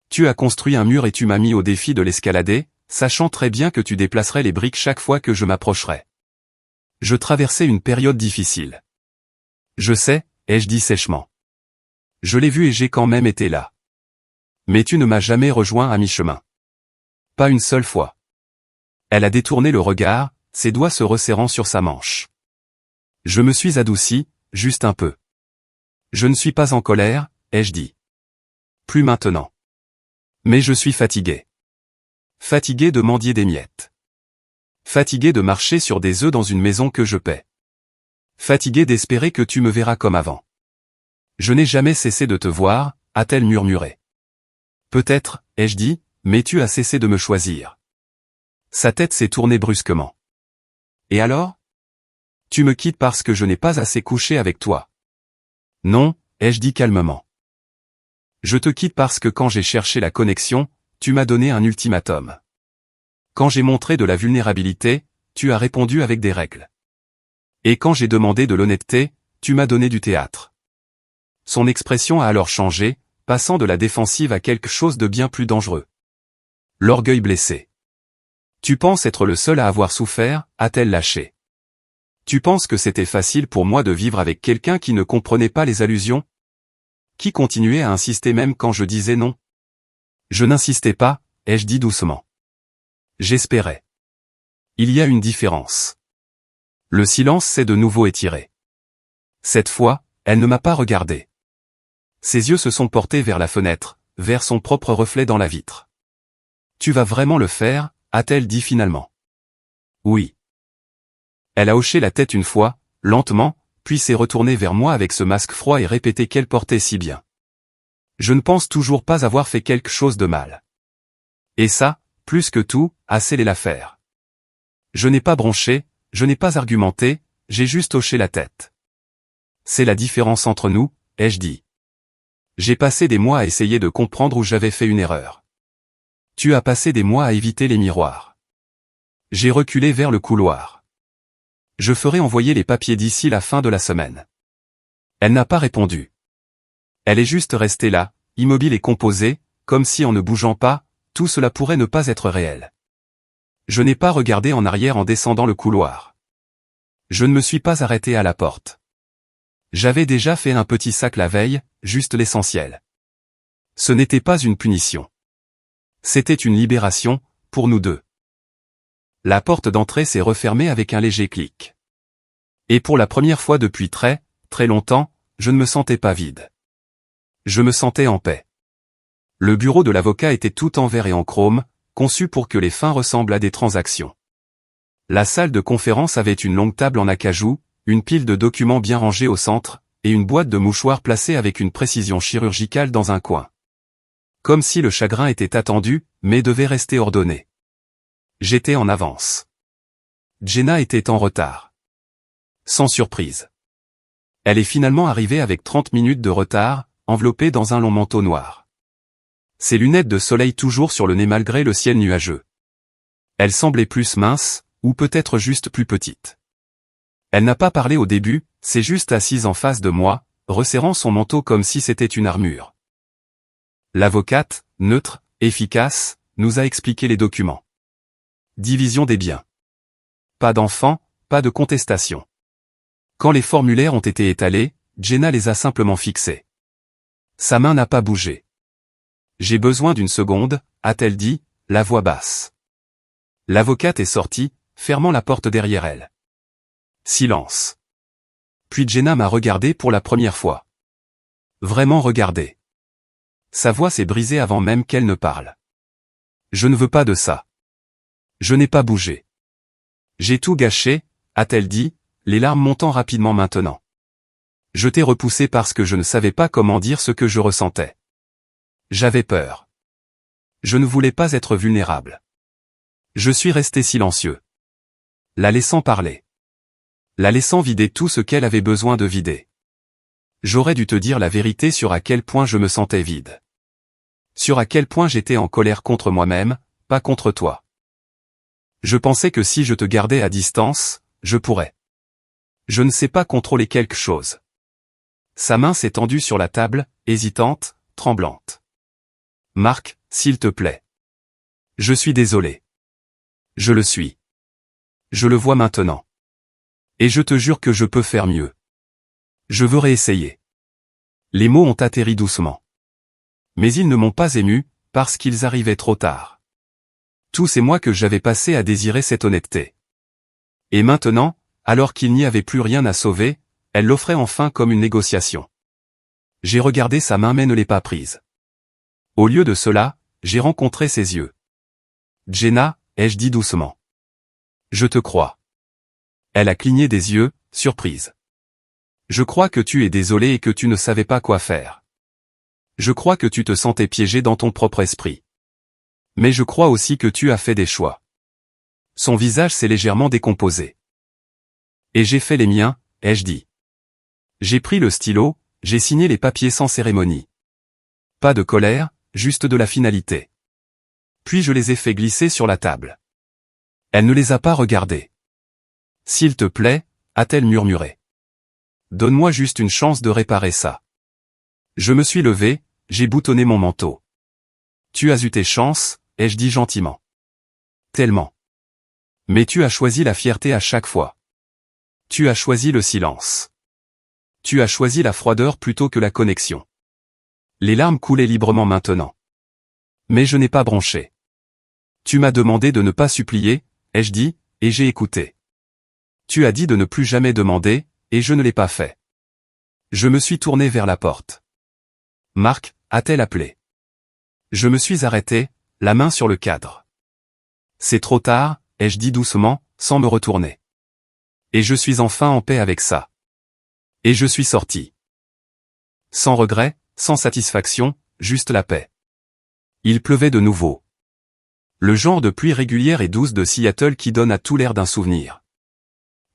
Tu as construit un mur et tu m'as mis au défi de l'escalader, sachant très bien que tu déplacerais les briques chaque fois que je m'approcherais. Je traversais une période difficile. Je sais, ai-je dit sèchement. Je l'ai vu et j'ai quand même été là. Mais tu ne m'as jamais rejoint à mi-chemin. Pas une seule fois. Elle a détourné le regard, ses doigts se resserrant sur sa manche. Je me suis adouci, juste un peu. Je ne suis pas en colère, ai-je dit. Plus maintenant. Mais je suis fatigué. Fatigué de mendier des miettes. Fatigué de marcher sur des œufs dans une maison que je paie. Fatigué d'espérer que tu me verras comme avant. Je n'ai jamais cessé de te voir, a-t-elle murmuré. Peut-être, ai-je dit, mais tu as cessé de me choisir. Sa tête s'est tournée brusquement. Et alors? Tu me quittes parce que je n'ai pas assez couché avec toi. Non, ai-je dit calmement. Je te quitte parce que quand j'ai cherché la connexion, tu m'as donné un ultimatum. Quand j'ai montré de la vulnérabilité, tu as répondu avec des règles. Et quand j'ai demandé de l'honnêteté, tu m'as donné du théâtre. Son expression a alors changé, passant de la défensive à quelque chose de bien plus dangereux. L'orgueil blessé. Tu penses être le seul à avoir souffert, a-t-elle lâché. Tu penses que c'était facile pour moi de vivre avec quelqu'un qui ne comprenait pas les allusions? Qui continuait à insister même quand je disais non? Je n'insistais pas, ai-je dit doucement. J'espérais. Il y a une différence. Le silence s'est de nouveau étiré. Cette fois, elle ne m'a pas regardé. Ses yeux se sont portés vers la fenêtre, vers son propre reflet dans la vitre. Tu vas vraiment le faire, a-t-elle dit finalement. Oui. Elle a hoché la tête une fois, lentement, puis s'est retournée vers moi avec ce masque froid et répété qu'elle portait si bien. Je ne pense toujours pas avoir fait quelque chose de mal. Et ça, plus que tout, a scellé l'affaire. Je n'ai pas bronché, je n'ai pas argumenté, j'ai juste hoché la tête. C'est la différence entre nous, ai-je dit. J'ai passé des mois à essayer de comprendre où j'avais fait une erreur. Tu as passé des mois à éviter les miroirs. J'ai reculé vers le couloir. Je ferai envoyer les papiers d'ici la fin de la semaine. Elle n'a pas répondu. Elle est juste restée là, immobile et composée, comme si en ne bougeant pas, tout cela pourrait ne pas être réel. Je n'ai pas regardé en arrière en descendant le couloir. Je ne me suis pas arrêté à la porte. J'avais déjà fait un petit sac la veille, juste l'essentiel. Ce n'était pas une punition. C'était une libération, pour nous deux. La porte d'entrée s'est refermée avec un léger clic. Et pour la première fois depuis très, très longtemps, je ne me sentais pas vide. Je me sentais en paix. Le bureau de l'avocat était tout en verre et en chrome, conçu pour que les fins ressemblent à des transactions. La salle de conférence avait une longue table en acajou, une pile de documents bien rangés au centre, et une boîte de mouchoirs placée avec une précision chirurgicale dans un coin. Comme si le chagrin était attendu, mais devait rester ordonné. J'étais en avance. Jenna était en retard. Sans surprise. Elle est finalement arrivée avec 30 minutes de retard, enveloppée dans un long manteau noir. Ses lunettes de soleil toujours sur le nez malgré le ciel nuageux. Elle semblait plus mince, ou peut-être juste plus petite. Elle n'a pas parlé au début, s'est juste assise en face de moi, resserrant son manteau comme si c'était une armure. L'avocate, neutre, efficace, nous a expliqué les documents. Division des biens. Pas d'enfants, pas de contestation. Quand les formulaires ont été étalés, Jenna les a simplement fixés. Sa main n'a pas bougé. J'ai besoin d'une seconde, a-t-elle dit, la voix basse. L'avocate est sortie, fermant la porte derrière elle. Silence. Puis Jenna m'a regardé pour la première fois. Vraiment regardé. Sa voix s'est brisée avant même qu'elle ne parle. Je ne veux pas de ça. Je n'ai pas bougé. J'ai tout gâché, a-t-elle dit, les larmes montant rapidement maintenant. Je t'ai repoussé parce que je ne savais pas comment dire ce que je ressentais. J'avais peur. Je ne voulais pas être vulnérable. Je suis resté silencieux. La laissant parler. La laissant vider tout ce qu'elle avait besoin de vider. J'aurais dû te dire la vérité sur à quel point je me sentais vide. Sur à quel point j'étais en colère contre moi-même, pas contre toi. Je pensais que si je te gardais à distance, je pourrais. Je ne sais pas contrôler quelque chose. Sa main s'est tendue sur la table, hésitante, tremblante. Marc, s'il te plaît. Je suis désolé. Je le suis. Je le vois maintenant. Et je te jure que je peux faire mieux. Je veux réessayer. Les mots ont atterri doucement. Mais ils ne m'ont pas ému, parce qu'ils arrivaient trop tard. Tous ces mois que j'avais passés à désirer cette honnêteté. Et maintenant, alors qu'il n'y avait plus rien à sauver, elle l'offrait enfin comme une négociation. J'ai regardé sa main mais ne l'ai pas prise. Au lieu de cela, j'ai rencontré ses yeux. Jenna, ai-je dit doucement. Je te crois. Elle a cligné des yeux, surprise. Je crois que tu es désolé et que tu ne savais pas quoi faire. Je crois que tu te sentais piégé dans ton propre esprit. Mais je crois aussi que tu as fait des choix. Son visage s'est légèrement décomposé. Et j'ai fait les miens, ai-je dit. J'ai pris le stylo, j'ai signé les papiers sans cérémonie. Pas de colère, juste de la finalité. Puis je les ai fait glisser sur la table. Elle ne les a pas regardés. S'il te plaît, a-t-elle murmuré. Donne-moi juste une chance de réparer ça. Je me suis levé, j'ai boutonné mon manteau. Tu as eu tes chances, ai-je dit gentiment. Tellement. Mais tu as choisi la fierté à chaque fois. Tu as choisi le silence. Tu as choisi la froideur plutôt que la connexion. Les larmes coulaient librement maintenant. Mais je n'ai pas bronché. Tu m'as demandé de ne pas supplier, ai-je dit, et j'ai écouté. Tu as dit de ne plus jamais demander, et je ne l'ai pas fait. Je me suis tourné vers la porte. Marc, a-t-elle appelé? Je me suis arrêté, la main sur le cadre. C'est trop tard, ai-je dit doucement, sans me retourner. Et je suis enfin en paix avec ça. Et je suis sorti. Sans regret, sans satisfaction, juste la paix. Il pleuvait de nouveau. Le genre de pluie régulière et douce de Seattle qui donne à tout l'air d'un souvenir.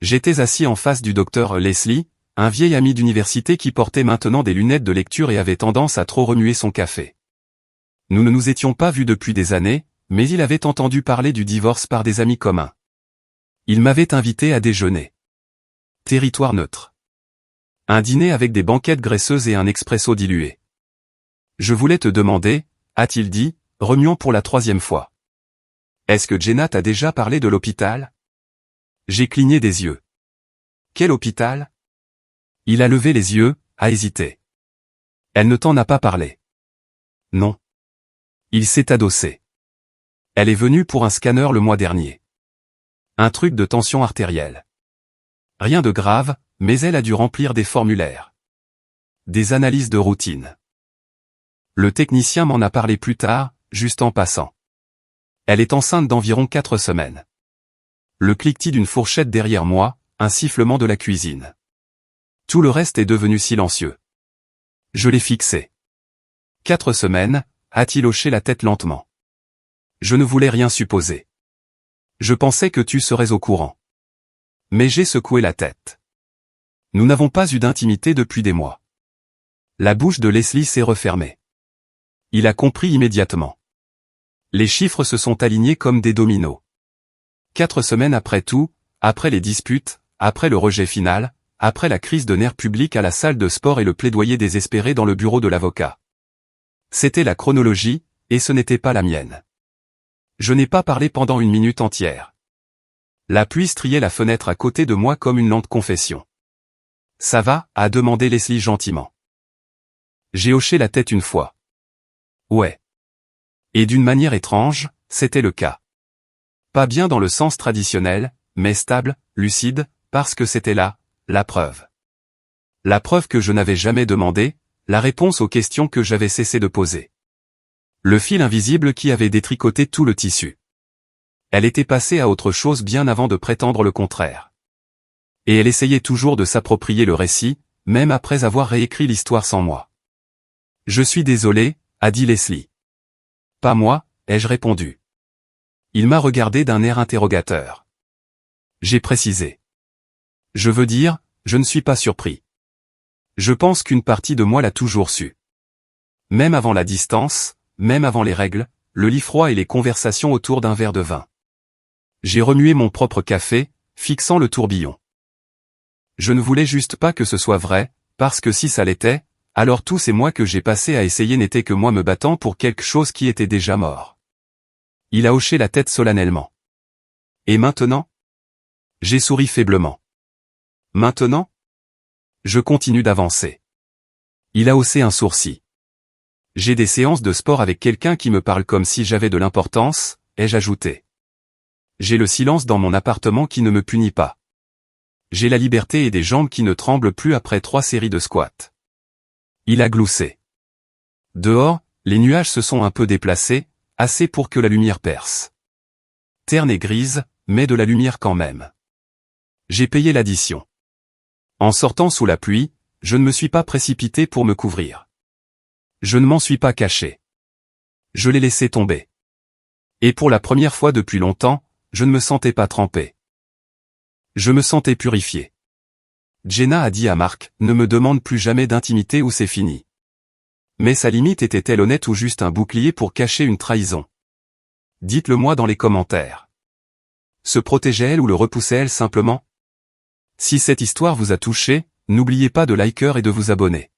J'étais assis en face du docteur Leslie, un vieil ami d'université qui portait maintenant des lunettes de lecture et avait tendance à trop remuer son café. Nous ne nous étions pas vus depuis des années, mais il avait entendu parler du divorce par des amis communs. Il m'avait invité à déjeuner. Territoire neutre. Un dîner avec des banquettes graisseuses et un expresso dilué. Je voulais te demander, a-t-il dit, remuant pour la 3e fois. Est-ce que Jenna t'a déjà parlé de l'hôpital? J'ai cligné des yeux. Quel hôpital? Il a levé les yeux, a hésité. Elle ne t'en a pas parlé. Non. Il s'est adossé. Elle est venue pour un scanner le mois dernier. Un truc de tension artérielle. Rien de grave, mais elle a dû remplir des formulaires. Des analyses de routine. Le technicien m'en a parlé plus tard, juste en passant. Elle est enceinte d'environ 4 semaines. Le cliquetis d'une fourchette derrière moi, un sifflement de la cuisine. Tout le reste est devenu silencieux. Je l'ai fixé. 4 semaines, a-t-il hoché la tête lentement. Je ne voulais rien supposer. Je pensais que tu serais au courant. Mais j'ai secoué la tête. Nous n'avons pas eu d'intimité depuis des mois. La bouche de Leslie s'est refermée. Il a compris immédiatement. Les chiffres se sont alignés comme des dominos. 4 semaines après tout, après les disputes, après le rejet final, après la crise de nerfs publics à la salle de sport et le plaidoyer désespéré dans le bureau de l'avocat. C'était la chronologie, et ce n'était pas la mienne. Je n'ai pas parlé pendant 1 minute entière. La pluie striait la fenêtre à côté de moi comme une lente confession. Ça va, a demandé Leslie gentiment. J'ai hoché la tête une fois. Ouais. Et d'une manière étrange, c'était le cas. Pas bien dans le sens traditionnel, mais stable, lucide, parce que c'était là, la preuve. La preuve que je n'avais jamais demandé, la réponse aux questions que j'avais cessé de poser. Le fil invisible qui avait détricoté tout le tissu. Elle était passée à autre chose bien avant de prétendre le contraire. Et elle essayait toujours de s'approprier le récit, même après avoir réécrit l'histoire sans moi. Je suis désolé, a dit Leslie. Pas moi, ai-je répondu. Il m'a regardé d'un air interrogateur. J'ai précisé. Je veux dire, je ne suis pas surpris. Je pense qu'une partie de moi l'a toujours su. Même avant la distance, même avant les règles, le lit froid et les conversations autour d'un verre de vin. J'ai remué mon propre café, fixant le tourbillon. Je ne voulais juste pas que ce soit vrai, parce que si ça l'était, alors tous ces mois que j'ai passés à essayer n'étaient que moi me battant pour quelque chose qui était déjà mort. Il a hoché la tête solennellement. Et maintenant? J'ai souri faiblement. Maintenant? Je continue d'avancer. Il a haussé un sourcil. J'ai des séances de sport avec quelqu'un qui me parle comme si j'avais de l'importance, ai-je ajouté. J'ai le silence dans mon appartement qui ne me punit pas. J'ai la liberté et des jambes qui ne tremblent plus après 3 séries de squats. Il a gloussé. Dehors, les nuages se sont un peu déplacés, assez pour que la lumière perce. Terne et grise, mais de la lumière quand même. J'ai payé l'addition. En sortant sous la pluie, je ne me suis pas précipité pour me couvrir. Je ne m'en suis pas caché. Je l'ai laissé tomber. Et pour la première fois depuis longtemps, je ne me sentais pas trempé. Je me sentais purifié. Jenna a dit à Mark, ne me demande plus jamais d'intimité ou c'est fini. Mais sa limite était-elle honnête ou juste un bouclier pour cacher une trahison? Dites-le moi dans les commentaires. Se protégeait-elle ou le repoussait-elle simplement? Si cette histoire vous a touché, n'oubliez pas de liker et de vous abonner.